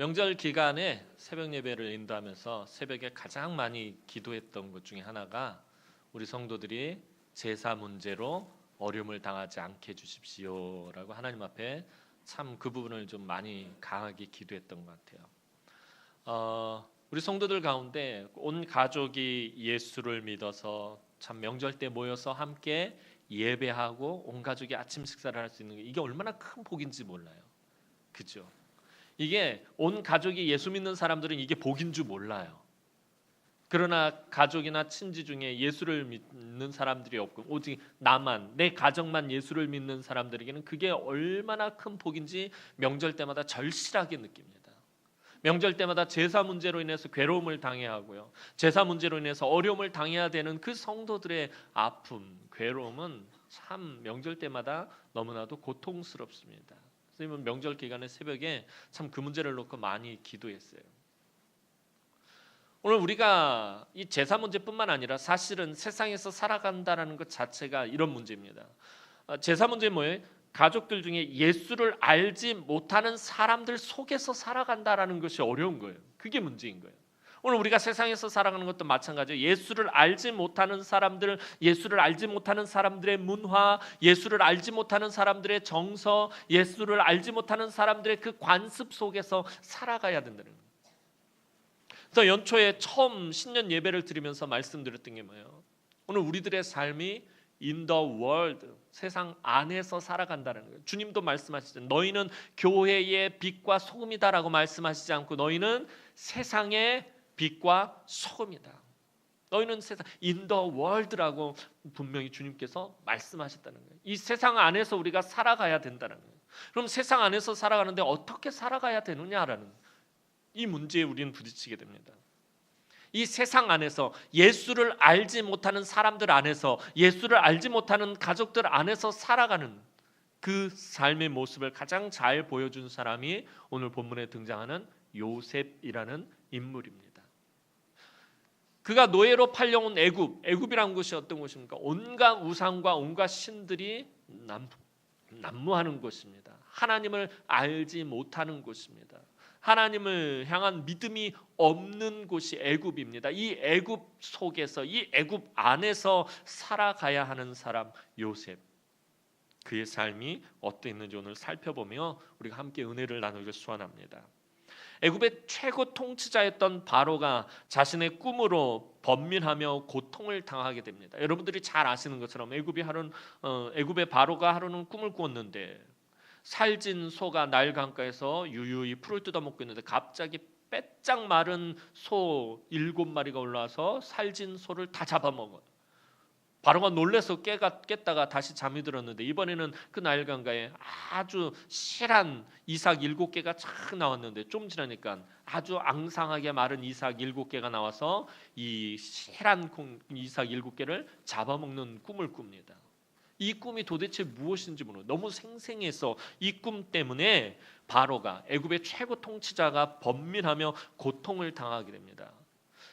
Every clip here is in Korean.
명절 기간에 새벽 예배를 인도하면서 새벽에 가장 많이 기도했던 것 중에 하나가 우리 성도들이 제사 문제로 어려움을 당하지 않게 해주십시오라고 하나님 앞에 참 그 부분을 좀 많이 강하게 기도했던 것 같아요. 우리 성도들 가운데 온 가족이 예수를 믿어서 참 명절 때 모여서 함께 예배하고 온 가족이 아침 식사를 할 수 있는 게 이게 얼마나 큰 복인지 몰라요. 그죠? 이게 온 가족이 예수 믿는 사람들은 이게 복인 줄 몰라요. 그러나 가족이나 친지 중에 예수를 믿는 사람들이 없고 오직 나만, 내 가정만 예수를 믿는 사람들에게는 그게 얼마나 큰 복인지 명절 때마다 절실하게 느낍니다. 명절 때마다 제사 문제로 인해서 괴로움을 당해야 하고요. 제사 문제로 인해서 어려움을 당해야 되는 그 성도들의 아픔, 괴로움은 참 명절 때마다 너무나도 고통스럽습니다. 선생님은 명절 기간의 새벽에 참 그 문제를 놓고 많이 기도했어요. 오늘 우리가 이 제사 문제뿐만 아니라 사실은 세상에서 살아간다는 것 자체가 이런 문제입니다. 제사 문제 뭐예요? 가족들 중에 예수를 알지 못하는 사람들 속에서 살아간다는 것이 어려운 거예요. 그게 문제인 거예요. 오늘 우리가 세상에서 살아가는 것도 마찬가지예요. 예수를 알지 못하는 사람들, 예수를 알지 못하는 사람들의 문화, 예수를 알지 못하는 사람들의 정서, 예수를 알지 못하는 사람들의 그 관습 속에서 살아가야 된다는 거예요. 그래서 연초에 처음 신년 예배를 드리면서 말씀드렸던 게 뭐예요? 오늘 우리들의 삶이 in the world, 세상 안에서 살아간다는 거예요. 주님도 말씀하시죠. 너희는 교회의 빛과 소금이다라고 말씀하시지 않고 너희는 세상의 빛과 소금이다. 너희는 세상 in the world라고 분명히 주님께서 말씀하셨다는 거예요. 이 세상 안에서 우리가 살아가야 된다는 거예요. 그럼 세상 안에서 살아가는데 어떻게 살아가야 되느냐라는 이 문제에 우리는 부딪히게 됩니다. 이 세상 안에서 예수를 알지 못하는 사람들 안에서 예수를 알지 못하는 가족들 안에서 살아가는 그 삶의 모습을 가장 잘 보여준 사람이 오늘 본문에 등장하는 요셉이라는 인물입니다. 그가 노예로 팔려온 애굽이라는 곳이 어떤 곳입니까? 온갖 우상과 온갖 신들이 난무하는 곳입니다. 하나님을 알지 못하는 곳입니다. 하나님을 향한 믿음이 없는 곳이 애굽입니다. 이 애굽 속에서 이 애굽 안에서 살아가야 하는 사람 요셉. 그의 삶이 어떠했는지 오늘 살펴보며 우리가 함께 은혜를 나누길 소원합니다. 애굽의 최고 통치자였던 바로가 자신의 꿈으로 번민하며 고통을 당하게 됩니다. 여러분들이 잘 아시는 것처럼 애굽의 바로가 하루는 꿈을 꾸었는데 살진 소가 나일 강가에서 유유히 풀을 뜯어먹고 있는데 갑자기 빼짝 마른 소 7마리가 올라와서 살진 소를 다 잡아먹어요. 바로가 놀라서 깼다가 다시 잠이 들었는데 이번에는 그 나일 강가에 아주 실한 이삭 7개가 착 나왔는데 좀 지나니까 아주 앙상하게 마른 이삭 7개가 나와서 이 실한 이삭 7개를 잡아먹는 꿈을 꿉니다. 이 꿈이 도대체 무엇인지 모르고 너무 생생해서 이 꿈 때문에 바로가 애굽의 최고 통치자가 번민하며 고통을 당하게 됩니다.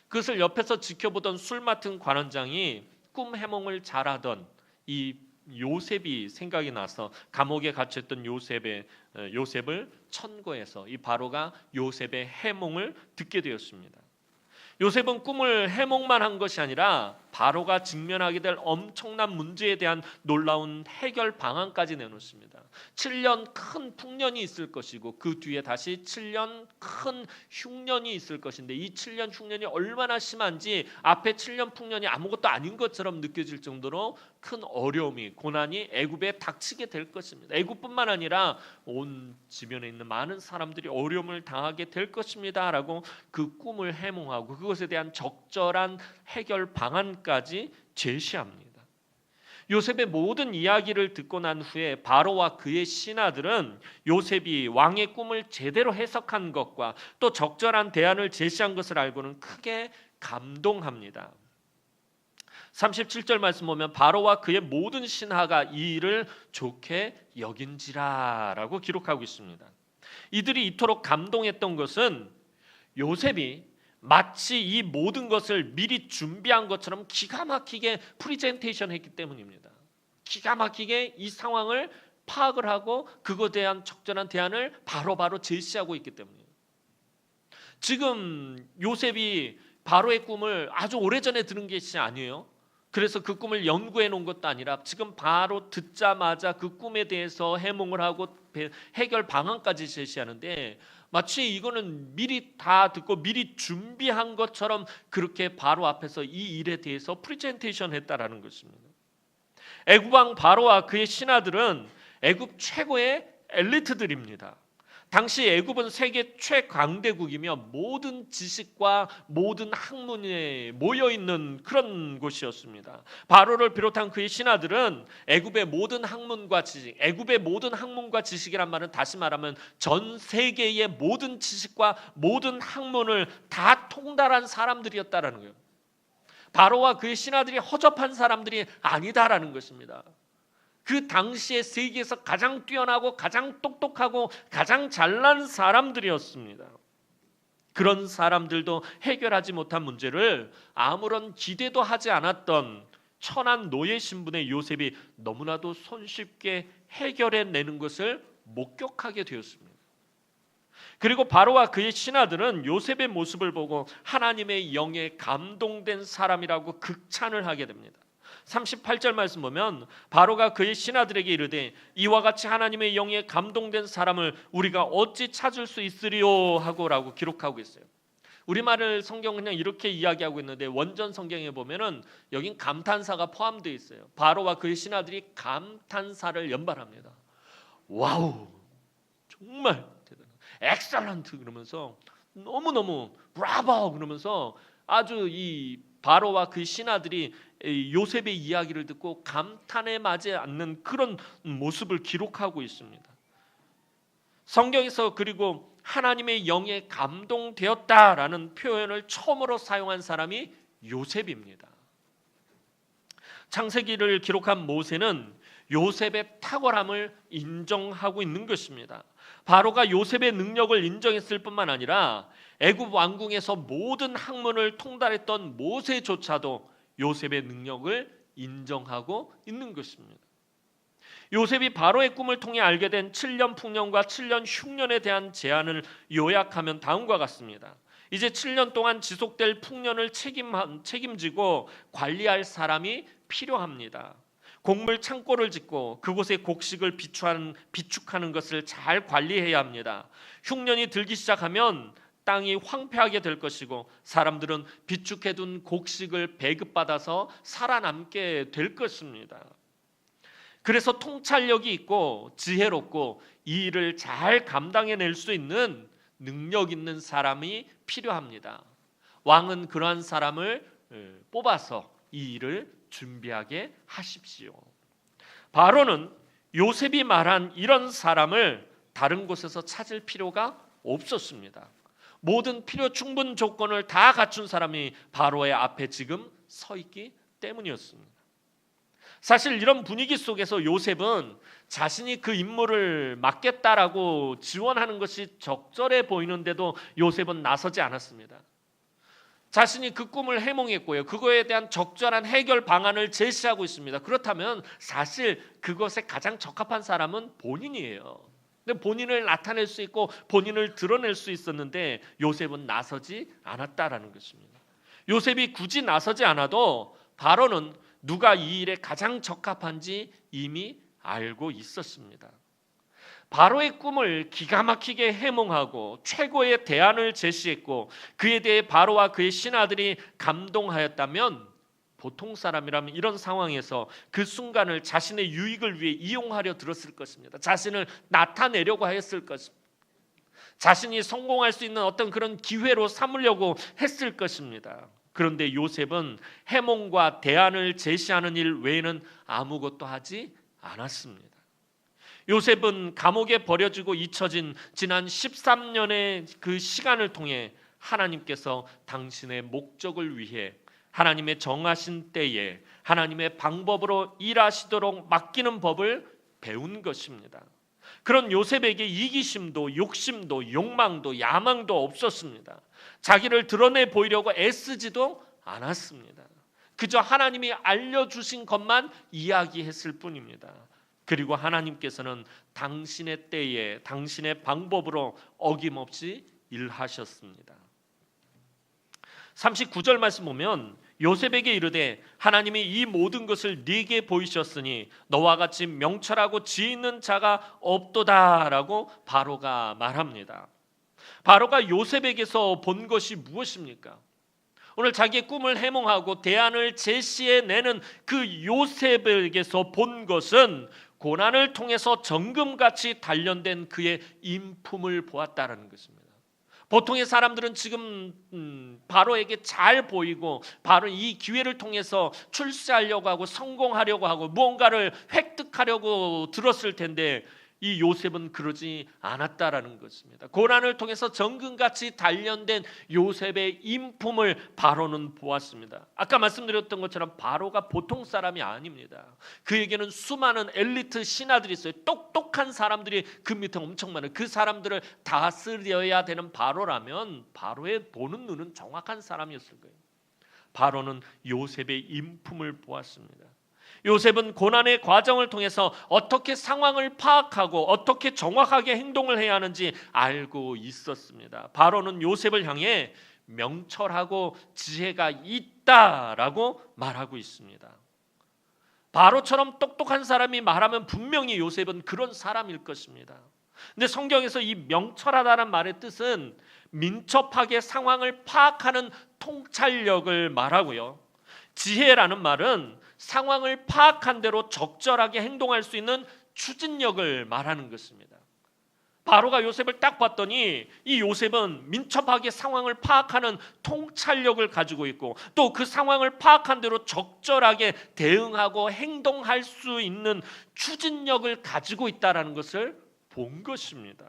그것을 옆에서 지켜보던 술 맡은 관원장이 꿈 해몽을 잘하던 이 요셉이 생각이 나서 감옥에 갇혔던 요셉을 천거해서 이 바로가 요셉의 해몽을 듣게 되었습니다. 요셉은 꿈을 해몽만 한 것이 아니라 바로가 직면하게 될 엄청난 문제에 대한 놀라운 해결 방안까지 내놓습니다. 7년 큰 풍년이 있을 것이고 그 뒤에 다시 7년 큰 흉년이 있을 것인데 이 7년 흉년이 얼마나 심한지 앞에 7년 풍년이 아무것도 아닌 것처럼 느껴질 정도로 큰 어려움이 고난이 애굽에 닥치게 될 것입니다. 애굽뿐만 아니라 온 지면에 있는 많은 사람들이 어려움을 당하게 될 것입니다라고 그 꿈을 해몽하고 그것에 대한 적절한 해결 방안까지 제시합니다. 요셉의 모든 이야기를 듣고 난 후에 바로와 그의 신하들은 요셉이 왕의 꿈을 제대로 해석한 것과 또 적절한 대안을 제시한 것을 알고는 크게 감동합니다. 37절 말씀 보면 바로와 그의 모든 신하가 이 일을 좋게 여긴지라라고 기록하고 있습니다. 이들이 이토록 감동했던 것은 요셉이 마치 이 모든 것을 미리 준비한 것처럼 기가 막히게 프리젠테이션 했기 때문입니다. 기가 막히게 이 상황을 파악을 하고 그것에 대한 적절한 대안을 바로바로 제시하고 있기 때문이에요. 지금 요셉이 바로의 꿈을 아주 오래전에 들은 것이 아니에요. 그래서 그 꿈을 연구해 놓은 것도 아니라 지금 바로 듣자마자 그 꿈에 대해서 해몽을 하고 해결 방안까지 제시하는데, 마치 이거는 미리 다 듣고 미리 준비한 것처럼 그렇게 바로 앞에서 이 일에 대해서 프레젠테이션 했다라는 것입니다. 애굽 왕 바로와 그의 신하들은 애굽 최고의 엘리트들입니다. 당시 애굽은 세계 최강대국이며 모든 지식과 모든 학문에 모여 있는 그런 곳이었습니다. 바로를 비롯한 그의 신하들은 애굽의 모든 학문과 지식, 애굽의 모든 학문과 지식이란 말은 다시 말하면 전 세계의 모든 지식과 모든 학문을 다 통달한 사람들이었다라는 거예요. 바로와 그의 신하들이 허접한 사람들이 아니다라는 것입니다. 그 당시에 세계에서 가장 뛰어나고 가장 똑똑하고 가장 잘난 사람들이었습니다. 그런 사람들도 해결하지 못한 문제를 아무런 기대도 하지 않았던 천한 노예 신분의 요셉이 너무나도 손쉽게 해결해내는 것을 목격하게 되었습니다. 그리고 바로와 그의 신하들은 요셉의 모습을 보고 하나님의 영에 감동된 사람이라고 극찬을 하게 됩니다. 38절 말씀 보면 바로가 그의 신하들에게 이르되 이와 같이 하나님의 영에 감동된 사람을 우리가 어찌 찾을 수 있으리요 하고라고 기록하고 있어요. 우리말을 성경은 그냥 이렇게 이야기하고 있는데 원전 성경에 보면은 여긴 감탄사가 포함되어 있어요. 바로와 그의 신하들이 감탄사를 연발합니다. 와우, 정말 대단하다, 엑셀런트 그러면서 너무너무 브라보 그러면서 아주 이 바로와 그 신하들이 요셉의 이야기를 듣고 감탄에 맞지 않는 그런 모습을 기록하고 있습니다. 성경에서 그리고 하나님의 영에 감동되었다라는 표현을 처음으로 사용한 사람이 요셉입니다. 창세기를 기록한 모세는 요셉의 탁월함을 인정하고 있는 것입니다. 바로가 요셉의 능력을 인정했을 뿐만 아니라 애굽 왕궁에서 모든 학문을 통달했던 모세조차도 요셉의 능력을 인정하고 있는 것입니다. 요셉이 바로의 꿈을 통해 알게 된 7년 풍년과 7년 흉년에 대한 제안을 요약하면 다음과 같습니다. 이제 7년 동안 지속될 풍년을 책임지고 관리할 사람이 필요합니다. 곡물 창고를 짓고 그곳에 곡식을 비축하는 것을 잘 관리해야 합니다. 흉년이 들기 시작하면 땅이 황폐하게 될 것이고 사람들은 비축해둔 곡식을 배급받아서 살아남게 될 것입니다. 그래서 통찰력이 있고 지혜롭고 이 일을 잘 감당해낼 수 있는 능력 있는 사람이 필요합니다. 왕은 그러한 사람을 뽑아서 이 일을 준비하게 하십시오. 바로는 요셉이 말한 이런 사람을 다른 곳에서 찾을 필요가 없었습니다. 모든 필요 충분 조건을 다 갖춘 사람이 바로의 앞에 지금 서 있기 때문이었습니다. 사실 이런 분위기 속에서 요셉은 자신이 그 임무를 맡겠다라고 지원하는 것이 적절해 보이는데도 요셉은 나서지 않았습니다. 자신이 그 꿈을 해몽했고요. 그거에 대한 적절한 해결 방안을 제시하고 있습니다. 그렇다면 사실 그것에 가장 적합한 사람은 본인이에요. 근데 본인을 나타낼 수 있고 본인을 드러낼 수 있었는데 요셉은 나서지 않았다라는 것입니다. 요셉이 굳이 나서지 않아도 바로는 누가 이 일에 가장 적합한지 이미 알고 있었습니다. 바로의 꿈을 기가 막히게 해몽하고 최고의 대안을 제시했고 그에 대해 바로와 그의 신하들이 감동하였다면 보통 사람이라면 이런 상황에서 그 순간을 자신의 유익을 위해 이용하려 들었을 것입니다. 자신을 나타내려고 했을 것입니다. 자신이 성공할 수 있는 어떤 그런 기회로 삼으려고 했을 것입니다. 그런데 요셉은 해몽과 대안을 제시하는 일 외에는 아무것도 하지 않았습니다. 요셉은 감옥에 버려지고 잊혀진 지난 13년의 그 시간을 통해 하나님께서 당신의 목적을 위해 하나님의 정하신 때에 하나님의 방법으로 일하시도록 맡기는 법을 배운 것입니다. 그런 요셉에게 이기심도 욕심도 욕망도 야망도 없었습니다. 자기를 드러내 보이려고 애쓰지도 않았습니다. 그저 하나님이 알려주신 것만 이야기했을 뿐입니다. 그리고 하나님께서는 당신의 때에 당신의 방법으로 어김없이 일하셨습니다. 39절 말씀 보면 요셉에게 이르되 하나님이 이 모든 것을 네게 보이셨으니 너와 같이 명철하고 지혜 있는 자가 없도다라고 바로가 말합니다. 바로가 요셉에게서 본 것이 무엇입니까? 오늘 자기의 꿈을 해몽하고 대안을 제시해내는 그 요셉에게서 본 것은 고난을 통해서 정금같이 단련된 그의 인품을 보았다라는 것입니다. 보통의 사람들은 지금 바로에게 잘 보이고 바로 이 기회를 통해서 출세하려고 하고 성공하려고 하고 무언가를 획득하려고 들었을 텐데 이 요셉은 그러지 않았다라는 것입니다. 고난을 통해서 정금같이 단련된 요셉의 인품을 바로는 보았습니다. 아까 말씀드렸던 것처럼 바로가 보통 사람이 아닙니다. 그에게는 수많은 엘리트 신하들이 있어요. 똑똑한 사람들이 그 밑에 엄청 많아요. 그 사람들을 다스려야 되는 바로라면 바로의 보는 눈은 정확한 사람이었을 거예요. 바로는 요셉의 인품을 보았습니다. 요셉은 고난의 과정을 통해서 어떻게 상황을 파악하고 어떻게 정확하게 행동을 해야 하는지 알고 있었습니다. 바로는 요셉을 향해 명철하고 지혜가 있다라고 말하고 있습니다. 바로처럼 똑똑한 사람이 말하면 분명히 요셉은 그런 사람일 것입니다. 근데 성경에서 이 명철하다는 말의 뜻은 민첩하게 상황을 파악하는 통찰력을 말하고요. 지혜라는 말은 상황을 파악한 대로 적절하게 행동할 수 있는 추진력을 말하는 것입니다. 바로가 요셉을 딱 봤더니 이 요셉은 민첩하게 상황을 파악하는 통찰력을 가지고 있고 또 그 상황을 파악한 대로 적절하게 대응하고 행동할 수 있는 추진력을 가지고 있다는 것을 본 것입니다.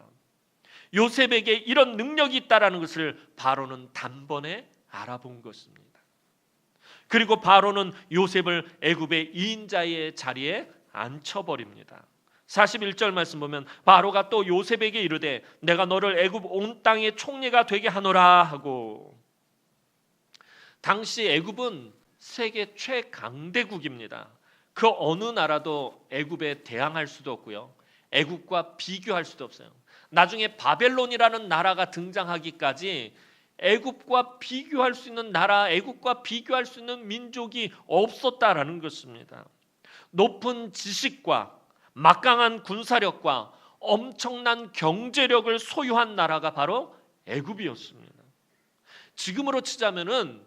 요셉에게 이런 능력이 있다는 것을 바로는 단번에 알아본 것입니다. 그리고 바로는 요셉을 애굽의 2인자의 자리에 앉혀버립니다. 41절 말씀 보면 바로가 또 요셉에게 이르되 내가 너를 애굽 온 땅의 총리가 되게 하노라 하고, 당시 애굽은 세계 최강대국입니다. 그 어느 나라도 애굽에 대항할 수도 없고요. 애굽과 비교할 수도 없어요. 나중에 바벨론이라는 나라가 등장하기까지 애굽과 비교할 수 있는 나라, 애굽과 비교할 수 있는 민족이 없었다라는 것입니다. 높은 지식과 막강한 군사력과 엄청난 경제력을 소유한 나라가 바로 애굽이었습니다. 지금으로 치자면은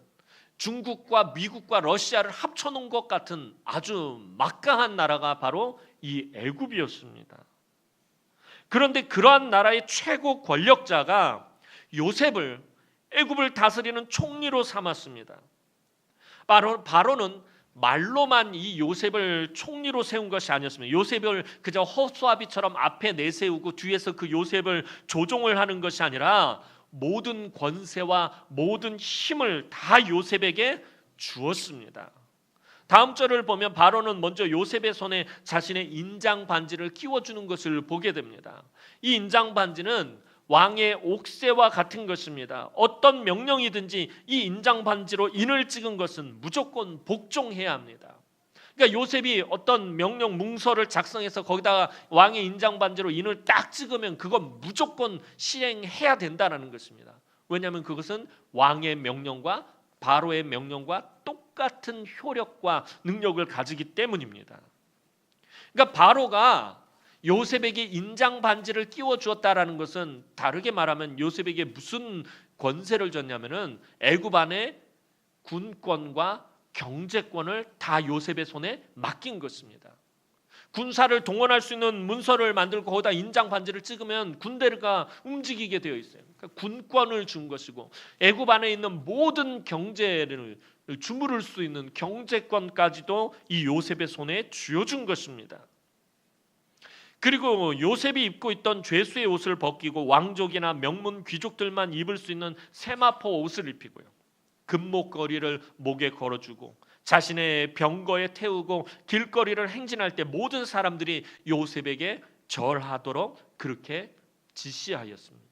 중국과 미국과 러시아를 합쳐놓은 것 같은 아주 막강한 나라가 바로 이 애굽이었습니다. 그런데 그러한 나라의 최고 권력자가 요셉을 애굽을 다스리는 총리로 삼았습니다. 바로는 말로만 이 요셉을 총리로 세운 것이 아니었습니다. 요셉을 그저 허수아비처럼 앞에 내세우고 뒤에서 그 요셉을 조종을 하는 것이 아니라 모든 권세와 모든 힘을 다 요셉에게 주었습니다. 다음 절을 보면 바로는 먼저 요셉의 손에 자신의 인장 반지를 끼워주는 것을 보게 됩니다. 이 인장 반지는 왕의 옥새와 같은 것입니다. 어떤 명령이든지 이 인장 반지로 인을 찍은 것은 무조건 복종해야 합니다. 그러니까 요셉이 어떤 명령 문서를 작성해서 거기다가 왕의 인장 반지로 인을 딱 찍으면 그건 무조건 시행해야 된다는 것입니다. 왜냐하면 그것은 왕의 명령과 바로의 명령과 똑같은 효력과 능력을 가지기 때문입니다. 그러니까 바로가 요셉에게 인장 반지를 끼워 주었다라는 것은 다르게 말하면 요셉에게 무슨 권세를 줬냐면은 애굽 안에 군권과 경제권을 다 요셉의 손에 맡긴 것입니다. 군사를 동원할 수 있는 문서를 만들고 거기다 인장 반지를 찍으면 군대가 움직이게 되어 있어요. 그러니까 군권을 준 것이고 애굽 안에 있는 모든 경제를 주무를 수 있는 경제권까지도 이 요셉의 손에 쥐어준 것입니다. 그리고 요셉이 입고 있던 죄수의 옷을 벗기고 왕족이나 명문 귀족들만 입을 수 있는 세마포 옷을 입히고요. 금목걸이를 목에 걸어주고 자신의 병거에 태우고 길거리를 행진할 때 모든 사람들이 요셉에게 절하도록 그렇게 지시하였습니다.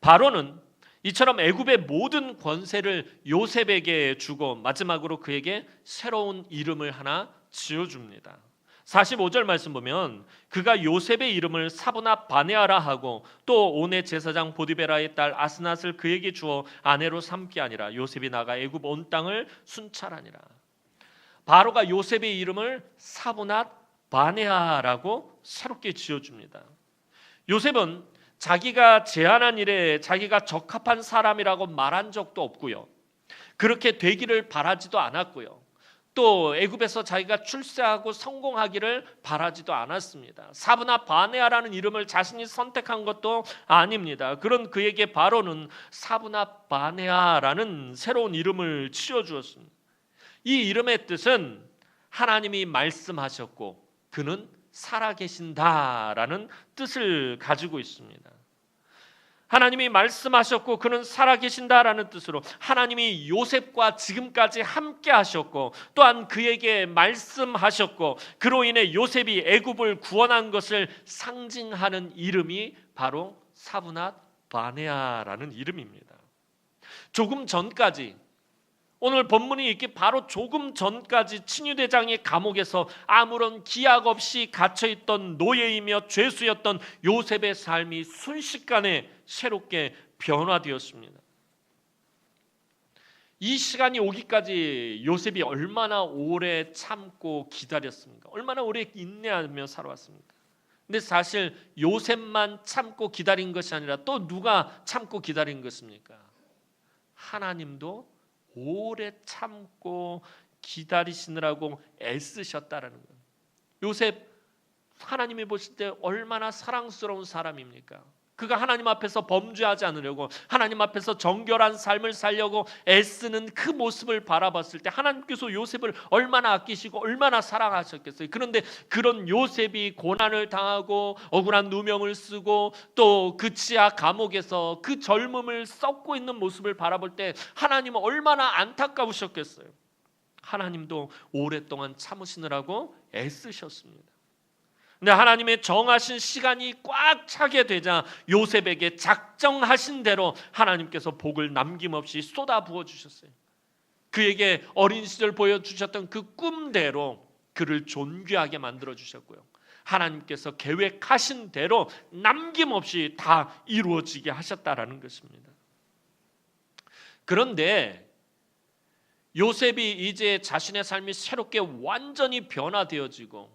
바로는 이처럼 애굽의 모든 권세를 요셉에게 주고 마지막으로 그에게 새로운 이름을 하나 지어줍니다. 45절 말씀 보면 그가 요셉의 이름을 사브나 바네아라 하고 또 온의 제사장 보디베라의 딸 아스낫을 그에게 주어 아내로 삼게 아니라 요셉이 나가 애굽 온 땅을 순찰하니라. 바로가 요셉의 이름을 사브나 바네아라고 새롭게 지어줍니다. 요셉은 자기가 제안한 일에 자기가 적합한 사람이라고 말한 적도 없고요, 그렇게 되기를 바라지도 않았고요, 또 애굽에서 자기가 출세하고 성공하기를 바라지도 않았습니다. 사브나 바네아라는 이름을 자신이 선택한 것도 아닙니다. 그런 그에게 바로는 사브나 바네아라는 새로운 이름을 지어주었습니다. 이 이름의 뜻은 하나님이 말씀하셨고 그는 살아계신다라는 뜻을 가지고 있습니다. 하나님이 말씀하셨고 그는 살아계신다라는 뜻으로 하나님이 요셉과 지금까지 함께 하셨고 또한 그에게 말씀하셨고 그로 인해 요셉이 애굽을 구원한 것을 상징하는 이름이 바로 사브낫 바네아라는 이름입니다. 조금 전까지, 오늘 본문이 있기 바로 조금 전까지 친위대장의 감옥에서 아무런 기약 없이 갇혀있던 노예이며 죄수였던 요셉의 삶이 순식간에 새롭게 변화되었습니다. 이 시간이 오기까지 요셉이 얼마나 오래 참고 기다렸습니까? 얼마나 오래 인내하며 살아왔습니까? 근데 사실 요셉만 참고 기다린 것이 아니라 또 누가 참고 기다린 것입니까? 하나님도 오래 참고 기다리시느라고 애쓰셨다라는 거예요. 요셉, 하나님이 보실 때 얼마나 사랑스러운 사람입니까? 그가 하나님 앞에서 범죄하지 않으려고, 하나님 앞에서 정결한 삶을 살려고 애쓰는 그 모습을 바라봤을 때 하나님께서 요셉을 얼마나 아끼시고 얼마나 사랑하셨겠어요. 그런데 그런 요셉이 고난을 당하고 억울한 누명을 쓰고 또 그 지하 감옥에서 그 젊음을 썩고 있는 모습을 바라볼 때 하나님은 얼마나 안타까우셨겠어요. 하나님도 오랫동안 참으시느라고 애쓰셨습니다. 근데 하나님의 정하신 시간이 꽉 차게 되자 요셉에게 작정하신 대로 하나님께서 복을 남김없이 쏟아 부어 주셨어요. 그에게 어린 시절 보여주셨던 그 꿈대로 그를 존귀하게 만들어 주셨고요, 하나님께서 계획하신 대로 남김없이 다 이루어지게 하셨다라는 것입니다. 그런데 요셉이 이제 자신의 삶이 새롭게 완전히 변화되어지고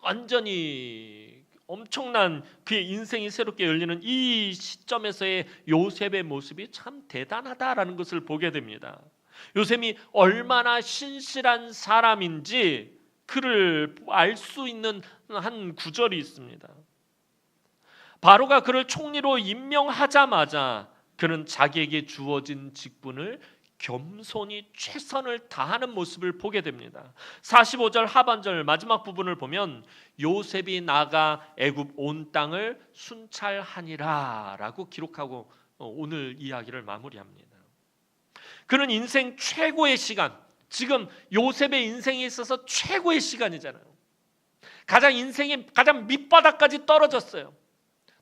완전히 엄청난 그의 인생이 새롭게 열리는 이 시점에서의 요셉의 모습이 참 대단하다라는 것을 보게 됩니다. 요셉이 얼마나 신실한 사람인지 그를 알 수 있는 한 구절이 있습니다. 바로가 그를 총리로 임명하자마자 그는 자기에게 주어진 직분을 겸손히 최선을 다하는 모습을 보게 됩니다. 45절 하반절 마지막 부분을 보면 요셉이 나가 애굽 온 땅을 순찰하니라 라고 기록하고 오늘 이야기를 마무리합니다. 그는 인생 최고의 시간, 지금 요셉의 인생에 있어서 최고의 시간이잖아요. 인생의 가장 밑바닥까지 떨어졌어요.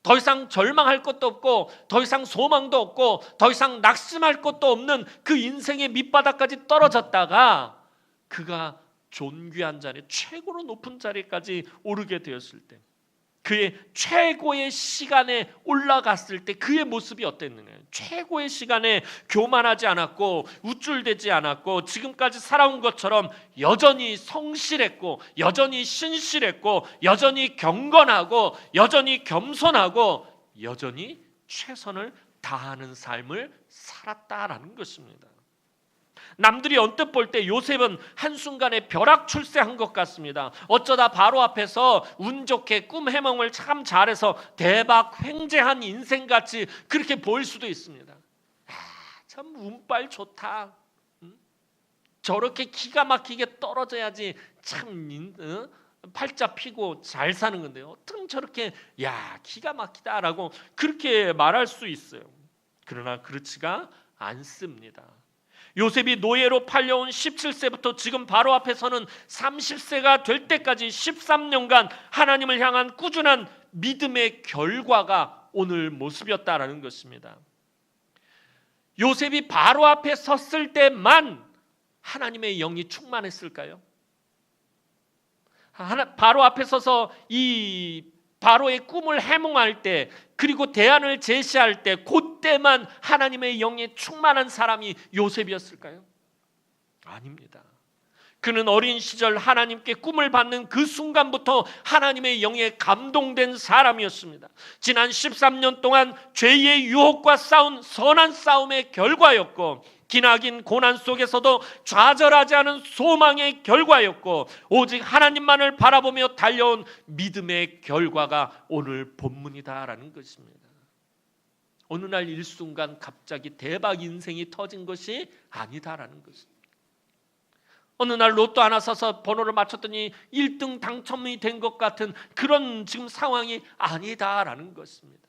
더 이상 절망할 것도 없고 더 이상 소망도 없고 더 이상 낙심할 것도 없는 그 인생의 밑바닥까지 떨어졌다가 그가 존귀한 자리, 최고로 높은 자리까지 오르게 되었을 때, 그의 최고의 시간에 올라갔을 때 그의 모습이 어땠느냐. 최고의 시간에 교만하지 않았고 우쭐대지 않았고 지금까지 살아온 것처럼 여전히 성실했고 여전히 신실했고 여전히 경건하고 여전히 겸손하고 여전히 최선을 다하는 삶을 살았다라는 것입니다. 남들이 언뜻 볼 때 요셉은 한순간에 벼락출세한 것 같습니다. 어쩌다 바로 앞에서 운 좋게 꿈 해몽을 참 잘해서 대박 횡재한 인생같이 그렇게 보일 수도 있습니다. 참 운빨 좋다. 저렇게 기가 막히게 떨어져야지 참 팔자 피고 잘 사는 건데 어떻게 저렇게 기가 막히다라고 그렇게 말할 수 있어요. 그러나 그렇지가 않습니다. 요셉이 노예로 팔려온 17세부터 지금 바로 앞에서는 30세가 될 때까지 13년간 하나님을 향한 꾸준한 믿음의 결과가 오늘 모습이었다라는 것입니다. 요셉이 바로 앞에 섰을 때만 하나님의 영이 충만했을까요? 바로 앞에 서서 이 바로의 꿈을 해몽할 때, 그리고 대안을 제시할 때, 그때만 하나님의 영에 충만한 사람이 요셉이었을까요? 아닙니다. 그는 어린 시절 하나님께 꿈을 받는 그 순간부터 하나님의 영에 감동된 사람이었습니다. 지난 13년 동안 죄의 유혹과 싸운 선한 싸움의 결과였고, 기나긴 고난 속에서도 좌절하지 않은 소망의 결과였고, 오직 하나님만을 바라보며 달려온 믿음의 결과가 오늘 본문이다라는 것입니다. 어느 날 일순간 갑자기 대박 인생이 터진 것이 아니다라는 것입니다. 어느 날 로또 하나 사서 번호를 맞췄더니 1등 당첨이 된 것 같은 그런 지금 상황이 아니다라는 것입니다.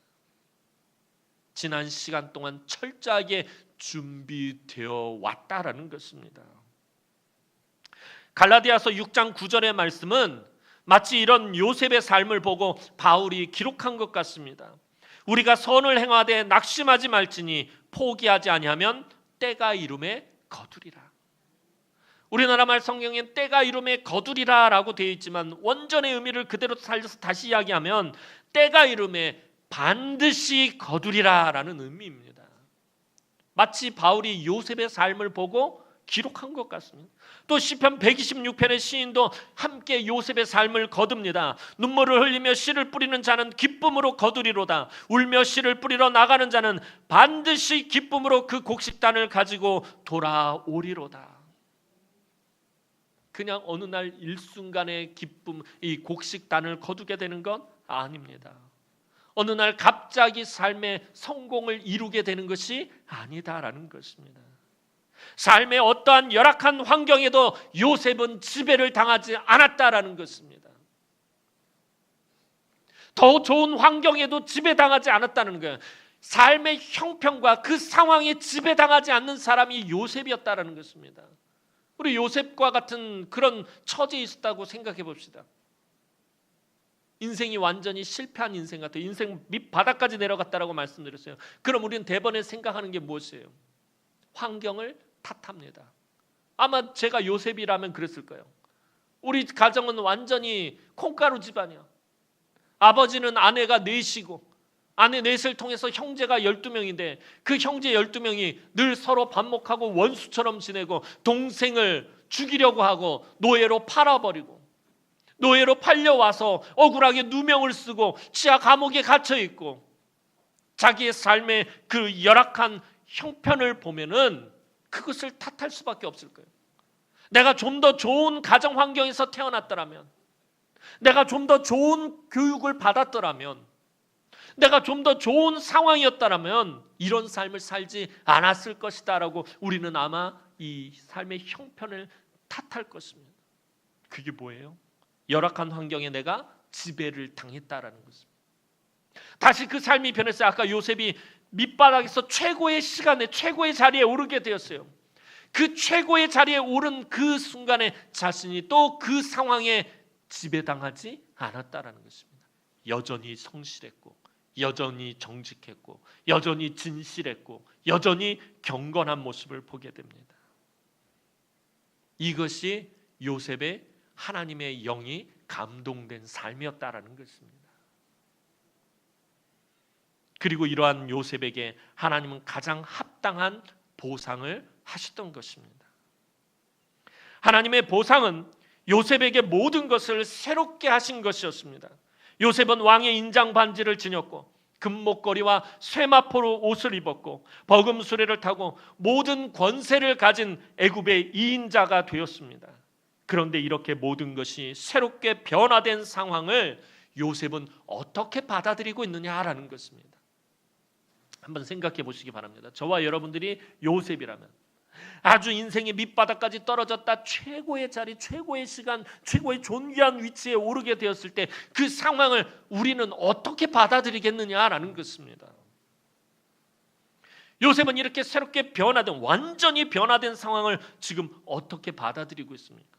지난 시간 동안 철저하게 준비되어 왔다라는 것입니다. 갈라디아서 6장 9절의 말씀은 마치 이런 요셉의 삶을 보고 바울이 기록한 것 같습니다. 우리가 선을 행하되 낙심하지 말지니 포기하지 아니하면 때가 이름에 거두리라. 우리나라 말 성경엔 때가 이름에 거두리라 라고 되어 있지만, 원전의 의미를 그대로 살려서 다시 이야기하면 때가 이름에 반드시 거두리라 라는 의미입니다. 마치 바울이 요셉의 삶을 보고 기록한 것 같습니다. 또 시편 126편의 시인도 함께 요셉의 삶을 거둡니다. 눈물을 흘리며 씨를 뿌리는 자는 기쁨으로 거두리로다. 울며 씨를 뿌리러 나가는 자는 반드시 기쁨으로 그 곡식단을 가지고 돌아오리로다. 그냥 어느 날 일순간의 기쁨, 이 곡식단을 거두게 되는 건 아닙니다. 어느 날 갑자기 삶의 성공을 이루게 되는 것이 아니다라는 것입니다. 삶의 어떠한 열악한 환경에도 요셉은 지배를 당하지 않았다라는 것입니다. 더 좋은 환경에도 지배당하지 않았다는 거예요. 삶의 형편과 그 상황에 지배당하지 않는 사람이 요셉이었다라는 것입니다. 우리 요셉과 같은 그런 처지에 있었다고 생각해 봅시다. 인생이 완전히 실패한 인생 같아요. 인생 밑바닥까지 내려갔다라고 말씀드렸어요. 그럼 우리는 대번에 생각하는 게 무엇이에요? 환경을 탓합니다. 아마 제가 요셉이라면 그랬을 거예요. 우리 가정은 완전히 콩가루 집안이야. 아버지는 아내가 넷이고, 아내 넷을 통해서 형제가 12명인데 그 형제 12명이 늘 서로 반목하고 원수처럼 지내고, 동생을 죽이려고 하고 노예로 팔아버리고, 노예로 팔려와서 억울하게 누명을 쓰고 지하 감옥에 갇혀있고, 자기의 삶의 그 열악한 형편을 보면은 그것을 탓할 수밖에 없을 거예요. 내가 좀 더 좋은 가정 환경에서 태어났더라면, 내가 좀 더 좋은 교육을 받았더라면, 내가 좀 더 좋은 상황이었다면 이런 삶을 살지 않았을 것이다 라고 우리는 아마 이 삶의 형편을 탓할 것입니다. 그게 뭐예요? 열악한 환경에 내가 지배를 당했다라는 것입니다. 다시 그 삶이 변했어요. 아까 요셉이 밑바닥에서 최고의 시간에 최고의 자리에 오르게 되었어요. 그 최고의 자리에 오른 그 순간에 자신이 또 그 상황에 지배당하지 않았다라는 것입니다. 여전히 성실했고, 여전히 정직했고, 여전히 진실했고, 여전히 경건한 모습을 보게 됩니다. 이것이 요셉의 하나님의 영이 감동된 삶이었다라는 것입니다. 그리고 이러한 요셉에게 하나님은 가장 합당한 보상을 하셨던 것입니다. 하나님의 보상은 요셉에게 모든 것을 새롭게 하신 것이었습니다. 요셉은 왕의 인장 반지를 지녔고, 금목걸이와 쇠마포로 옷을 입었고, 버금 수레를 타고 모든 권세를 가진 애굽의 2인자가 되었습니다. 그런데 이렇게 모든 것이 새롭게 변화된 상황을 요셉은 어떻게 받아들이고 있느냐라는 것입니다. 한번 생각해 보시기 바랍니다. 저와 여러분들이 요셉이라면, 아주 인생의 밑바닥까지 떨어졌다 최고의 자리, 최고의 시간, 최고의 존귀한 위치에 오르게 되었을 때 그 상황을 우리는 어떻게 받아들이겠느냐라는 것입니다. 요셉은 이렇게 새롭게 변화된, 완전히 변화된 상황을 지금 어떻게 받아들이고 있습니까?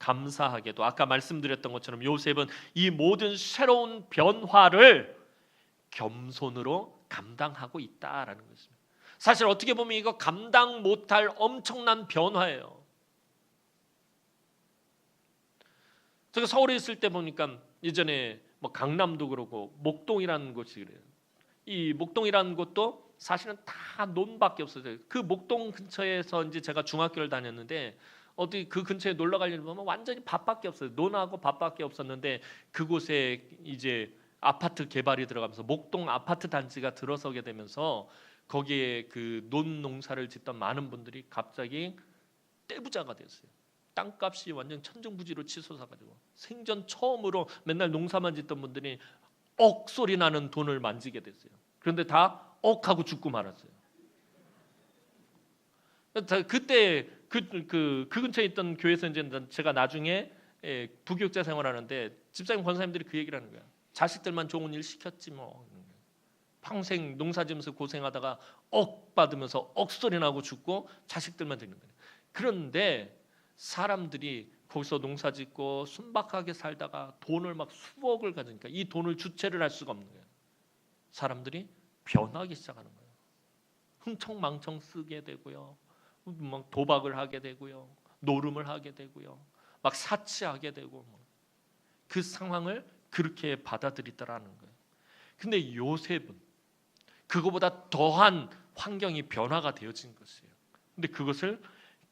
감사하게도 아까 말씀드렸던 것처럼 요셉은 이 모든 새로운 변화를 겸손으로 감당하고 있다라는 것입니다. 사실 어떻게 보면 이거 감당 못할 엄청난 변화예요. 제가 서울에 있을 때 보니까 예전에 뭐 강남도 그렇고 목동이라는 곳이 그래요. 이 목동이라는 곳도 사실은 다 논밖에 없어요. 그 목동 근처에서 이제 제가 중학교를 다녔는데 어디 그 근처에 놀러 가려면 보면 완전히 밭밖에 없어요. 논하고 밭밖에 없었는데 그곳에 이제 아파트 개발이 들어가면서 목동 아파트 단지가 들어서게 되면서 거기에 그 논 농사를 짓던 많은 분들이 갑자기 떼부자가 됐어요. 땅값이 완전 천정부지로 치솟아가지고 생전 처음으로 맨날 농사만 짓던 분들이 억 소리 나는 돈을 만지게 됐어요. 그런데 다 억하고 죽고 말았어요. 그때 그 근처에 있던 교회에서 이제 제가 나중에 부교육자 생활하는데 집사님 권사님들이 그 얘기를 하는 거야. 자식들만 좋은 일 시켰지 뭐. 평생 농사지면서 고생하다가 억 받으면서 억소리 나고 죽고 자식들만 되는 거예요. 그런데 사람들이 거기서 농사짓고 순박하게 살다가 돈을 막 수억을 가지니까 이 돈을 주체를 할 수가 없는 거예요. 사람들이 변하기 시작하는 거예요. 흥청망청 쓰게 되고요. 막 도박을 하게 되고요. 노름을 하게 되고요. 막 사치하게 되고 그 상황을 그렇게 받아들이더라는 거예요. 근데 요셉은 그거보다 더한 환경이 변화가 되어진 것이에요. 근데 그것을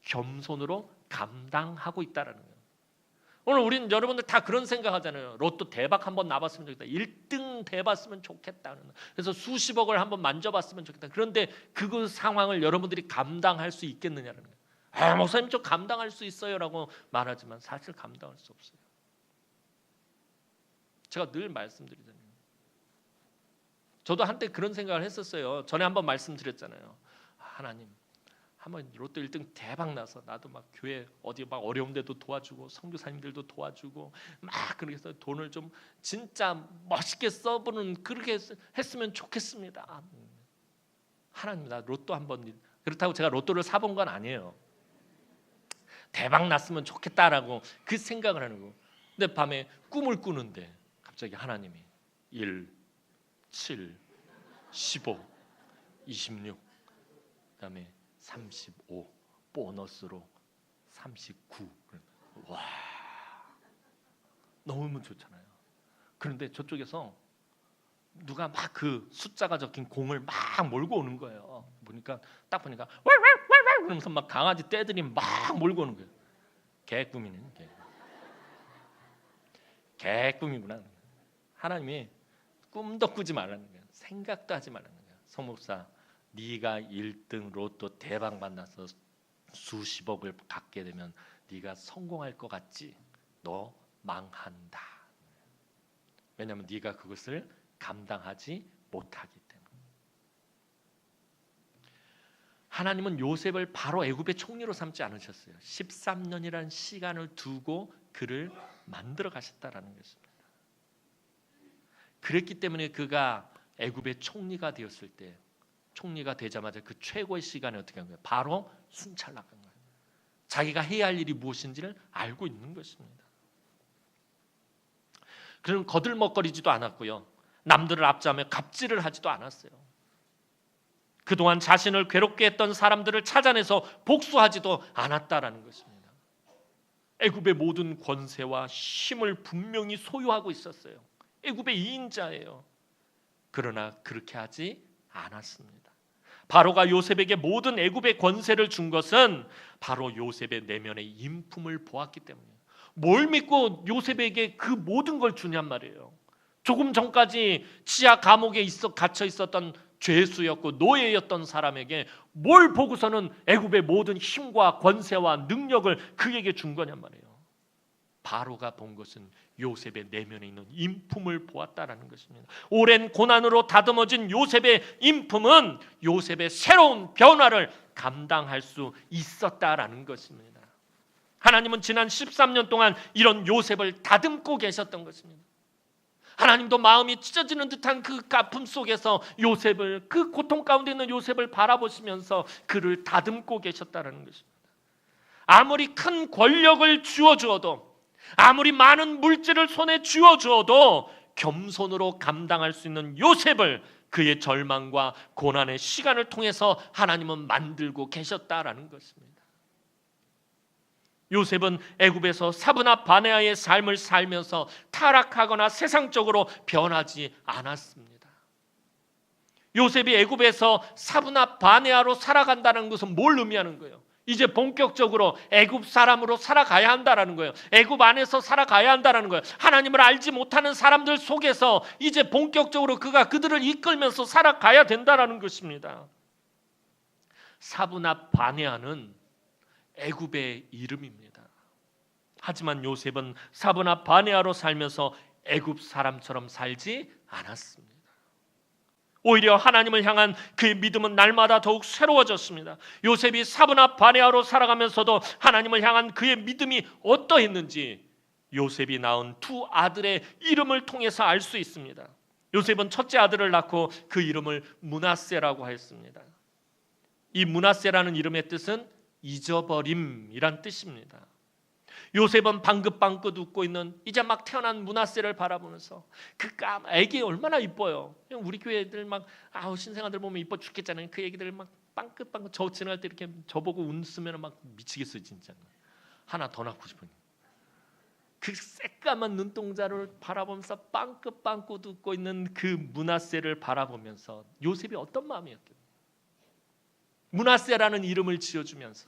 겸손으로 감당하고 있다라는 거예요. 오늘 우리는 여러분들 다 그런 생각하잖아요. 로또 대박 한번 나봤으면 좋겠다. 1등 돼봤으면 좋겠다. 그래서 수십억을 한번 만져봤으면 좋겠다. 그런데 그 상황을 여러분들이 감당할 수 있겠느냐는 거예요. 아, 목사님 저 감당할 수 있어요라고 말하지만 사실 감당할 수 없어요. 제가 늘 말씀드리잖아요. 저도 한때 그런 생각을 했었어요. 전에 한번 말씀드렸잖아요. 하나님, 한번 로또 1등 대박 나서 나도 막 교회 어디 막 어려운 데도 도와주고 선교사님들도 도와주고 막 그렇게 해서 돈을 좀 진짜 멋있게 써보는 그렇게 했으면 좋겠습니다. 하나님, 나 로또 한번, 그렇다고 제가 로또를 사본 건 아니에요. 대박 났으면 좋겠다라고 그 생각을 하는 거. 근데 밤에 꿈을 꾸는데 갑자기 하나님이 1, 7, 15, 26, 그다음에 35, 보너스로 39. 와, 너무 좋잖아요. 그런데 저쪽에서 누가 막 그 숫자가 적힌 공을 막 몰고 오는 거예요. 딱 보니까 왈왈왈왈 그러면서 막 강아지 떼들이 막 몰고 오는 거예요. 개꿈이네. 개꿈이구나. 하나님이 꿈도 꾸지 말라는 거예요. 생각도 하지 말라는 거예요. 성목사, 네가 1등 로또 대박 만나서 수십억을 갖게 되면 네가 성공할 것 같지? 너 망한다. 왜냐하면 네가 그것을 감당하지 못하기 때문에. 하나님은 요셉을 바로 애굽의 총리로 삼지 않으셨어요. 13년이라는 시간을 두고 그를 만들어 가셨다라는 것입니다. 그랬기 때문에 그가 애굽의 총리가 되었을 때, 총리가 되자마자 그 최고의 시간에 어떻게 한 거예요? 바로 순찰나간 거예요. 자기가 해야 할 일이 무엇인지를 알고 있는 것입니다. 그는 거들먹거리지도 않았고요. 남들을 압제하며 갑질을 하지도 않았어요. 그동안 자신을 괴롭게 했던 사람들을 찾아내서 복수하지도 않았다라는 것입니다. 애굽의 모든 권세와 힘을 분명히 소유하고 있었어요. 애굽의 2인자예요. 그러나 그렇게 하지 않았습니다. 바로가 요셉에게 모든 애굽의 권세를 준 것은 바로 요셉의 내면의 인품을 보았기 때문이에요. 뭘 믿고 요셉에게 그 모든 걸 주냔 말이에요. 조금 전까지 지하 감옥에 갇혀 있었던 죄수였고 노예였던 사람에게 뭘 보고서는 애굽의 모든 힘과 권세와 능력을 그에게 준 거냔 말이에요. 바로가 본 것은 요셉의 내면에 있는 인품을 보았다라는 것입니다. 오랜 고난으로 다듬어진 요셉의 인품은 요셉의 새로운 변화를 감당할 수 있었다라는 것입니다. 하나님은 지난 13년 동안 이런 요셉을 다듬고 계셨던 것입니다. 하나님도 마음이 찢어지는 듯한 그 아픔 속에서 요셉을, 그 고통 가운데 있는 요셉을 바라보시면서 그를 다듬고 계셨다는 것입니다. 아무리 큰 권력을 주어주어도, 아무리 많은 물질을 손에 쥐어주어도 겸손으로 감당할 수 있는 요셉을 그의 절망과 고난의 시간을 통해서 하나님은 만들고 계셨다라는 것입니다. 요셉은 애굽에서 사브나 바네아의 삶을 살면서 타락하거나 세상적으로 변하지 않았습니다. 요셉이 애굽에서 사브나 바네아로 살아간다는 것은 뭘 의미하는 거예요? 이제 본격적으로 애굽 사람으로 살아가야 한다는 거예요. 애굽 안에서 살아가야 한다는 거예요. 하나님을 알지 못하는 사람들 속에서 이제 본격적으로 그가 그들을 이끌면서 살아가야 된다는 것입니다. 사브나 바네아는 애굽의 이름입니다. 하지만 요셉은 사브나 바네아로 살면서 애굽 사람처럼 살지 않았습니다. 오히려 하나님을 향한 그의 믿음은 날마다 더욱 새로워졌습니다. 요셉이 사브나 바네아로 살아가면서도 하나님을 향한 그의 믿음이 어떠했는지 요셉이 낳은 두 아들의 이름을 통해서 알 수 있습니다. 요셉은 첫째 아들을 낳고 그 이름을 므낫세라고 하였습니다. 이 므낫세라는 이름의 뜻은 잊어버림이란 뜻입니다. 요셉은 방긋방긋 웃고 있는 이제 막 태어난 므낫세를 바라보면서 그 애기 얼마나 이뻐요. 우리 교회 애들 막 신생아들 보면 이뻐 죽겠잖아요. 그 애기들 막 빵긋빵긋 저 지나갈 때 이렇게 저보고 웃으면 막 미치겠어요. 진짜 하나 더 낳고 싶어요. 그 새까만 눈동자를 바라보면서 빵긋빵긋 웃고 있는 그 므낫세를 바라보면서 요셉이 어떤 마음이었겠어요? 므낫세라는 이름을 지어주면서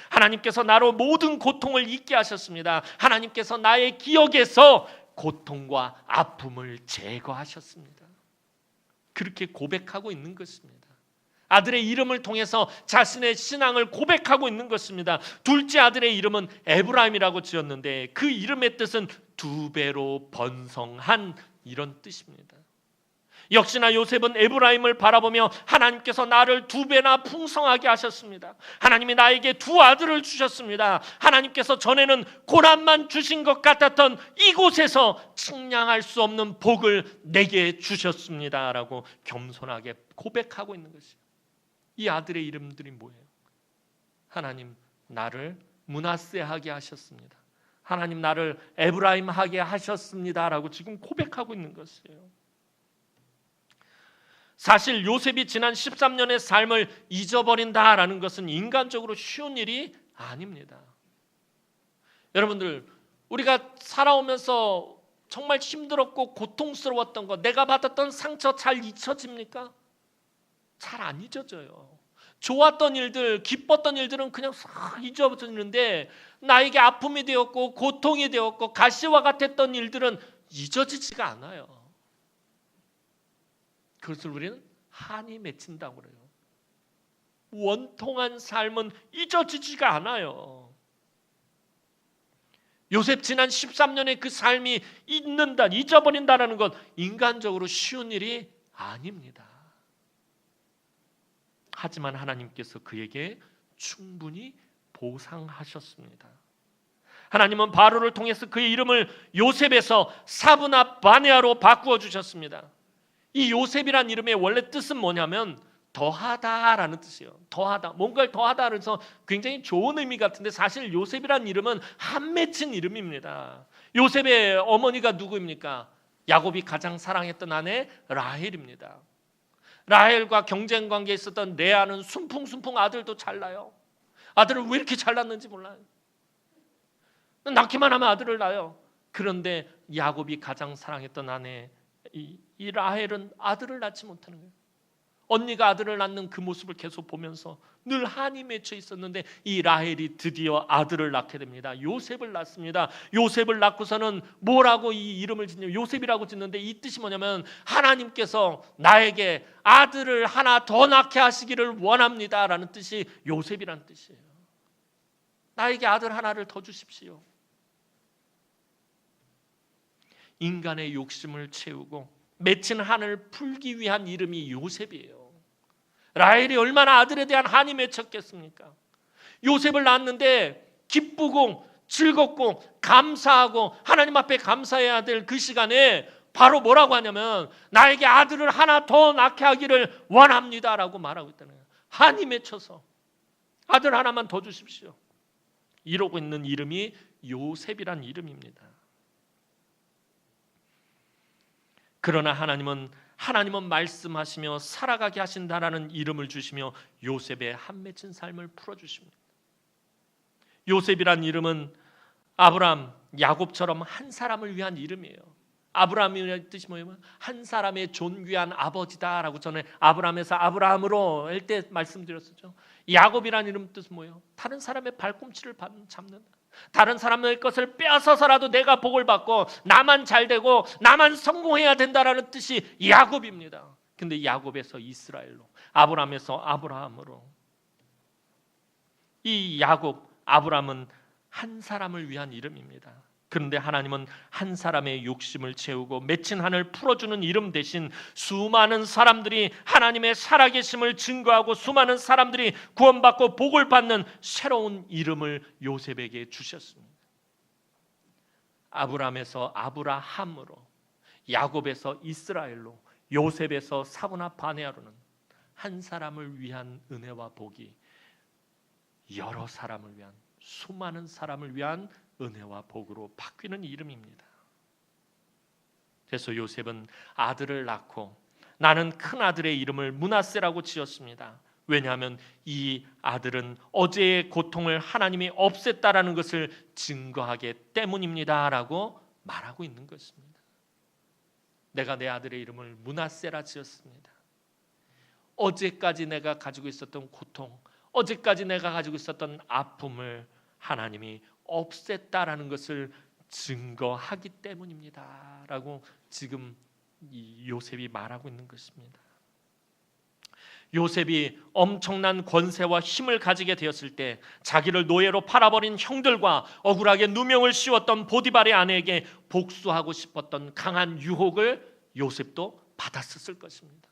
하나님께서 나로 모든 고통을 잊게 하셨습니다. 하나님께서 나의 기억에서 고통과 아픔을 제거하셨습니다. 그렇게 고백하고 있는 것입니다. 아들의 이름을 통해서 자신의 신앙을 고백하고 있는 것입니다. 둘째 아들의 이름은 에브라임이라고 지었는데 그 이름의 뜻은 두 배로 번성한 이런 뜻입니다. 역시나 요셉은 에브라임을 바라보며 하나님께서 나를 두 배나 풍성하게 하셨습니다. 하나님이 나에게 두 아들을 주셨습니다. 하나님께서 전에는 고난만 주신 것 같았던 이곳에서 측량할 수 없는 복을 내게 주셨습니다 라고 겸손하게 고백하고 있는 것이에요. 이 아들의 이름들이 뭐예요? 하나님 나를 므낫세하게 하셨습니다. 하나님 나를 에브라임하게 하셨습니다 라고 지금 고백하고 있는 것이에요. 사실 요셉이 지난 13년의 삶을 잊어버린다라는 것은 인간적으로 쉬운 일이 아닙니다. 여러분들 우리가 살아오면서 정말 힘들었고 고통스러웠던 것, 내가 받았던 상처 잘 잊혀집니까? 잘 안 잊어져요. 좋았던 일들, 기뻤던 일들은 그냥 싹 잊어지는데 나에게 아픔이 되었고 고통이 되었고 가시와 같았던 일들은 잊어지지가 않아요. 그것을 우리는 한이 맺힌다고 그래요. 원통한 삶은 잊어지지가 않아요. 요셉 지난 13년의 그 삶이 잊어버린다는 건 인간적으로 쉬운 일이 아닙니다. 하지만 하나님께서 그에게 충분히 보상하셨습니다. 하나님은 바로를 통해서 그의 이름을 요셉에서 사브나 바네아로 바꾸어 주셨습니다. 이 요셉이란 이름의 원래 뜻은 뭐냐면 더하다라는 뜻이에요. 더하다, 뭔가를 더하다 그래서 굉장히 좋은 의미 같은데 사실 요셉이란 이름은 한 맺힌 이름입니다. 요셉의 어머니가 누구입니까? 야곱이 가장 사랑했던 아내 라헬입니다. 라헬과 경쟁 관계에 있었던 레아는 순풍순풍 아들도 잘 낳아요. 아들을 왜 이렇게 잘 낳는지 몰라요. 낳기만 하면 아들을 낳아요. 그런데 야곱이 가장 사랑했던 아내 이 라헬은 아들을 낳지 못하는 거예요. 언니가 아들을 낳는 그 모습을 계속 보면서 늘 한이 맺혀 있었는데 이 라헬이 드디어 아들을 낳게 됩니다. 요셉을 낳습니다. 요셉을 낳고서는 뭐라고 이 이름을 짓냐면 요셉이라고 짓는데 이 뜻이 뭐냐면 하나님께서 나에게 아들을 하나 더 낳게 하시기를 원합니다 라는 뜻이 요셉이라는 뜻이에요. 나에게 아들 하나를 더 주십시오. 인간의 욕심을 채우고 맺힌 한을 풀기 위한 이름이 요셉이에요. 라헬이 얼마나 아들에 대한 한이 맺혔겠습니까? 요셉을 낳았는데 기쁘고 즐겁고 감사하고 하나님 앞에 감사해야 될 그 시간에 바로 뭐라고 하냐면 나에게 아들을 하나 더 낳게 하기를 원합니다라고 말하고 있다는 거예요. 한이 맺혀서 아들 하나만 더 주십시오. 이러고 있는 이름이 요셉이란 이름입니다. 그러나 하나님은 말씀하시며 살아가게 하신다라는 이름을 주시며 요셉의 한 맺힌 삶을 풀어주십니다. 요셉이란 이름은 아브라함, 야곱처럼 한 사람을 위한 이름이에요. 아브라함이라는 뜻이 뭐냐면 한 사람의 존귀한 아버지다라고 전에 아브라함에서 아브라함으로 할 때 말씀드렸었죠. 야곱이라는 이름 뜻은 뭐예요? 다른 사람의 발꿈치를 잡는다. 다른 사람의 것을 빼앗아서라도 내가 복을 받고 나만 잘 되고 나만 성공해야 된다라는 뜻이 야곱입니다. 근데 야곱에서 이스라엘로, 아브라함에서 아브라함으로. 이 야곱, 아브라함은 한 사람을 위한 이름입니다. 그런데 하나님은 한 사람의 욕심을 채우고 맺힌 한을 풀어주는 이름 대신 수많은 사람들이 하나님의 살아계심을 증거하고 수많은 사람들이 구원받고 복을 받는 새로운 이름을 요셉에게 주셨습니다. 아브라함에서 아브라함으로, 야곱에서 이스라엘로, 요셉에서 사브나 바네아로는 한 사람을 위한 은혜와 복이 여러 사람을 위한, 수많은 사람을 위한 은혜와 복으로 바뀌는 이름입니다. 그래서 요셉은 아들을 낳고 나는 큰 아들의 이름을 므낫세라고 지었습니다. 왜냐하면 이 아들은 어제의 고통을 하나님이 없앴다라는 것을 증거하기 때문입니다라고 말하고 있는 것입니다. 내가 내 아들의 이름을 므낫세라 지었습니다. 어제까지 내가 가지고 있었던 고통, 어제까지 내가 가지고 있었던 아픔을 하나님이 없앴다라는 것을 증거하기 때문입니다 라고 지금 이 요셉이 말하고 있는 것입니다. 요셉이 엄청난 권세와 힘을 가지게 되었을 때 자기를 노예로 팔아버린 형들과 억울하게 누명을 씌웠던 보디발의 아내에게 복수하고 싶었던 강한 유혹을 요셉도 받았을 것입니다.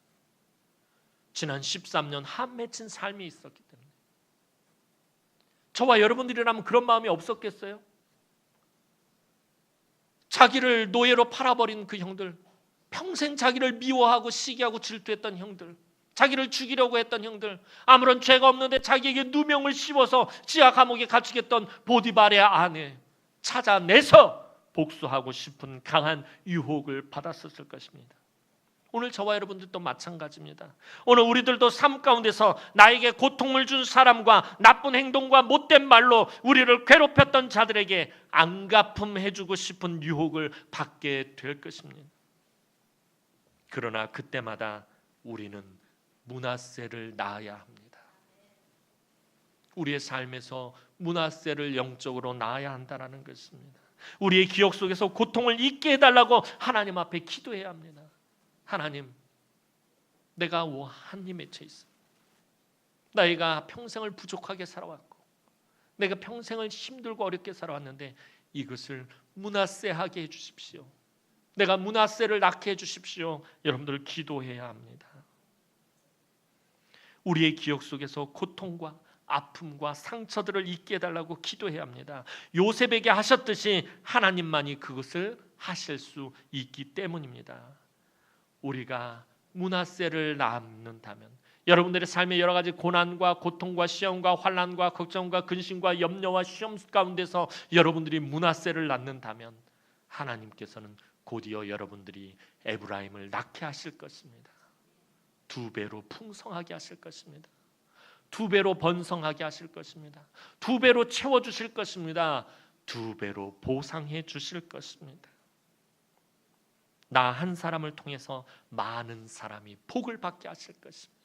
지난 13년 한 맺힌 삶이 있었기 때문에. 저와 여러분들이라면 그런 마음이 없었겠어요? 자기를 노예로 팔아버린 그 형들, 평생 자기를 미워하고 시기하고 질투했던 형들, 자기를 죽이려고 했던 형들, 아무런 죄가 없는데 자기에게 누명을 씌워서 지하 감옥에 갇히겠던 보디발의 아내 찾아내서 복수하고 싶은 강한 유혹을 받았었을 것입니다. 오늘 저와 여러분들도 마찬가지입니다. 오늘 우리들도 삶 가운데서 나에게 고통을 준 사람과 나쁜 행동과 못된 말로 우리를 괴롭혔던 자들에게 안갚음해주고 싶은 유혹을 받게 될 것입니다. 그러나 그때마다 우리는 므낫세를 낳아야 합니다. 우리의 삶에서 므낫세를 영적으로 낳아야 한다는 것입니다. 우리의 기억 속에서 고통을 잊게 해달라고 하나님 앞에 기도해야 합니다. 하나님, 내가 한이 맺혀 있어. 내가 평생을 부족하게 살아왔고 내가 평생을 힘들고 어렵게 살아왔는데 이것을 므낫세하게 해주십시오. 내가 므낫세를 낳게 해주십시오. 여러분들 기도해야 합니다. 우리의 기억 속에서 고통과 아픔과 상처들을 잊게 해달라고 기도해야 합니다. 요셉에게 하셨듯이 하나님만이 그것을 하실 수 있기 때문입니다. 우리가 므낫세를 낳는다면 여러분들의 삶의 여러 가지 고난과 고통과 시험과 환난과 걱정과 근심과 염려와 시험 가운데서 여러분들이 므낫세를 낳는다면 하나님께서는 곧이어 여러분들이 에브라임을 낳게 하실 것입니다. 2배로 풍성하게 하실 것입니다. 2배로 번성하게 하실 것입니다. 2배로 채워주실 것입니다. 2배로 보상해 주실 것입니다. 나 한 사람을 통해서 많은 사람이 복을 받게 하실 것입니다.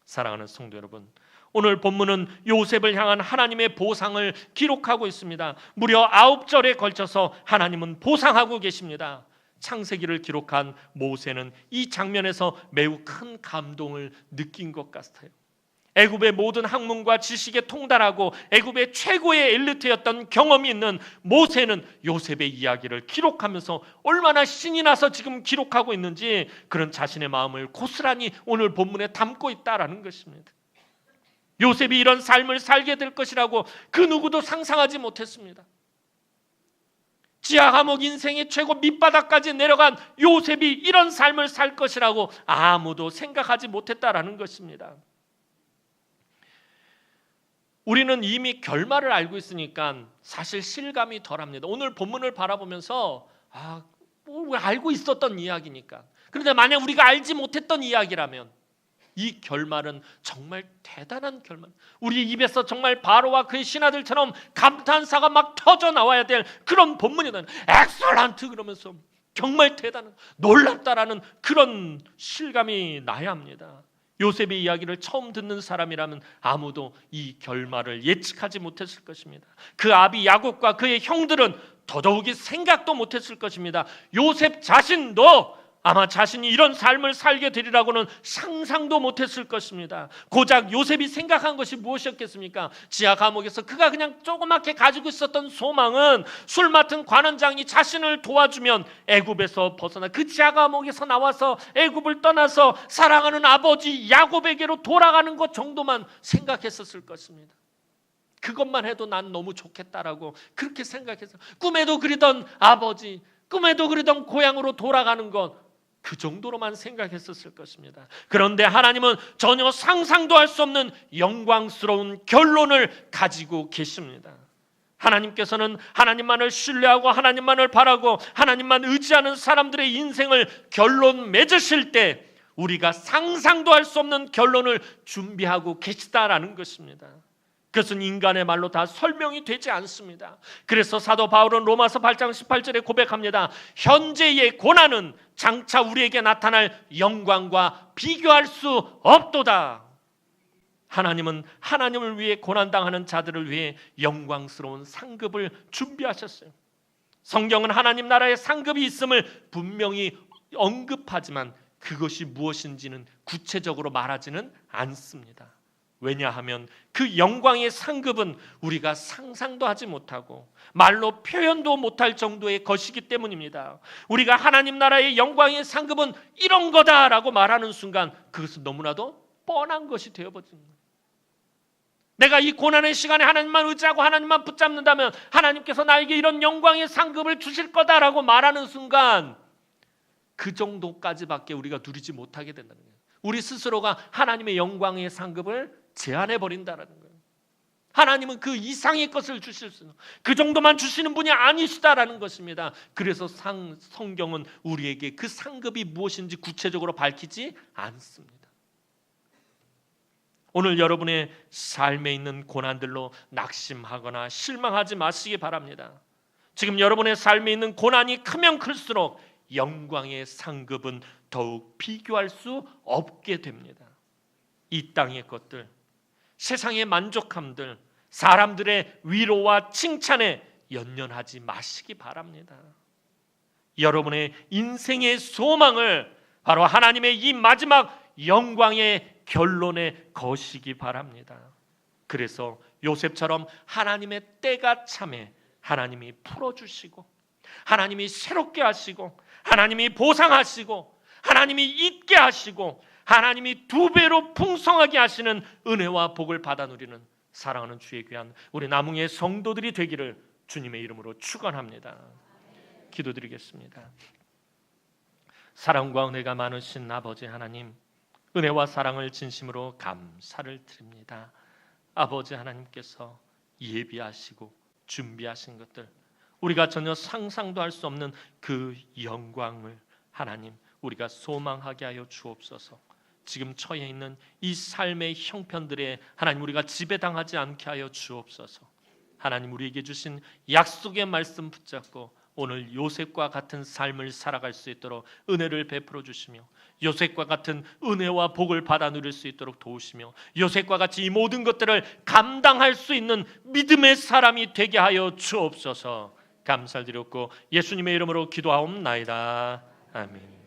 사랑하는 성도 여러분, 오늘 본문은 요셉을 향한 하나님의 보상을 기록하고 있습니다. 무려 9절에 걸쳐서 하나님은 보상하고 계십니다. 창세기를 기록한 모세는 이 장면에서 매우 큰 감동을 느낀 것 같아요. 애굽의 모든 학문과 지식에 통달하고 애굽의 최고의 엘리트였던 경험이 있는 모세는 요셉의 이야기를 기록하면서 얼마나 신이 나서 지금 기록하고 있는지 그런 자신의 마음을 고스란히 오늘 본문에 담고 있다라는 것입니다. 요셉이 이런 삶을 살게 될 것이라고 그 누구도 상상하지 못했습니다. 지하 감옥 인생의 최고 밑바닥까지 내려간 요셉이 이런 삶을 살 것이라고 아무도 생각하지 못했다라는 것입니다. 우리는 이미 결말을 알고 있으니까 사실 실감이 덜합니다. 오늘 본문을 바라보면서 뭐 알고 있었던 이야기니까. 그런데 만약 우리가 알지 못했던 이야기라면 이 결말은 정말 대단한 결말. 우리 입에서 정말 바로와 그의 신하들처럼 감탄사가 막 터져 나와야 될 그런 본문이다. 엑설런트 그러면서 정말 대단한, 놀랍다라는 그런 실감이 나야 합니다. 요셉의 이야기를 처음 듣는 사람이라면 아무도 이 결말을 예측하지 못했을 것입니다. 그 아비 야곱과 그의 형들은 더더욱이 생각도 못했을 것입니다. 요셉 자신도 아마 자신이 이런 삶을 살게 되리라고는 상상도 못했을 것입니다. 고작 요셉이 생각한 것이 무엇이었겠습니까? 지하 감옥에서 그가 그냥 조그맣게 가지고 있었던 소망은 술 맡은 관원장이 자신을 도와주면 애굽에서 벗어나 그 지하 감옥에서 나와서 애굽을 떠나서 사랑하는 아버지 야곱에게로 돌아가는 것 정도만 생각했었을 것입니다. 그것만 해도 난 너무 좋겠다라고 그렇게 생각해서 꿈에도 그리던 아버지, 꿈에도 그리던 고향으로 돌아가는 것, 그 정도로만 생각했었을 것입니다. 그런데 하나님은 전혀 상상도 할 수 없는 영광스러운 결론을 가지고 계십니다. 하나님께서는 하나님만을 신뢰하고 하나님만을 바라고 하나님만 의지하는 사람들의 인생을 결론 맺으실 때 우리가 상상도 할 수 없는 결론을 준비하고 계시다라는 것입니다. 그것은 인간의 말로 다 설명이 되지 않습니다. 그래서 사도 바울은 로마서 8장 18절에 고백합니다. 현재의 고난은 장차 우리에게 나타날 영광과 비교할 수 없도다. 하나님은 하나님을 위해 고난당하는 자들을 위해 영광스러운 상급을 준비하셨어요. 성경은 하나님 나라의 상급이 있음을 분명히 언급하지만 그것이 무엇인지는 구체적으로 말하지는 않습니다. 왜냐하면 그 영광의 상급은 우리가 상상도 하지 못하고 말로 표현도 못할 정도의 것이기 때문입니다. 우리가 하나님 나라의 영광의 상급은 이런 거다라고 말하는 순간 그것은 너무나도 뻔한 것이 되어버립니다. 내가 이 고난의 시간에 하나님만 의지하고 하나님만 붙잡는다면 하나님께서 나에게 이런 영광의 상급을 주실 거다라고 말하는 순간 그 정도까지밖에 우리가 누리지 못하게 된다는 거예요. 우리 스스로가 하나님의 영광의 상급을 제한해 버린다라는 거예요. 하나님은 그 이상의 것을 주실 수 있는, 그 정도만 주시는 분이 아니시다라는 것입니다. 그래서 성경은 우리에게 그 상급이 무엇인지 구체적으로 밝히지 않습니다. 오늘 여러분의 삶에 있는 고난들로 낙심하거나 실망하지 마시기 바랍니다. 지금 여러분의 삶에 있는 고난이 크면 클수록 영광의 상급은 더욱 비교할 수 없게 됩니다. 이 땅의 것들, 세상의 만족함들, 사람들의 위로와 칭찬에 연연하지 마시기 바랍니다. 여러분의 인생의 소망을 바로 하나님의 이 마지막 영광의 결론에 거시기 바랍니다. 그래서 요셉처럼 하나님의 때가 참에 하나님이 풀어주시고 하나님이 새롭게 하시고 하나님이 보상하시고 하나님이 잊게 하시고 하나님이 2배로 풍성하게 하시는 은혜와 복을 받아 누리는 사랑하는 주의 귀한 우리 남흥의 성도들이 되기를 주님의 이름으로 축원합니다. 기도드리겠습니다. 사랑과 은혜가 많으신 아버지 하나님, 은혜와 사랑을 진심으로 감사를 드립니다. 아버지 하나님께서 예비하시고 준비하신 것들, 우리가 전혀 상상도 할 수 없는 그 영광을 하나님 우리가 소망하게 하여 주옵소서. 지금 처해 있는 이 삶의 형편들에 하나님 우리가 지배당하지 않게 하여 주옵소서. 하나님 우리에게 주신 약속의 말씀 붙잡고 오늘 요셉과 같은 삶을 살아갈 수 있도록 은혜를 베풀어 주시며 요셉과 같은 은혜와 복을 받아 누릴 수 있도록 도우시며 요셉과 같이 이 모든 것들을 감당할 수 있는 믿음의 사람이 되게 하여 주옵소서. 감사드렸고 예수님의 이름으로 기도하옵나이다. 아멘.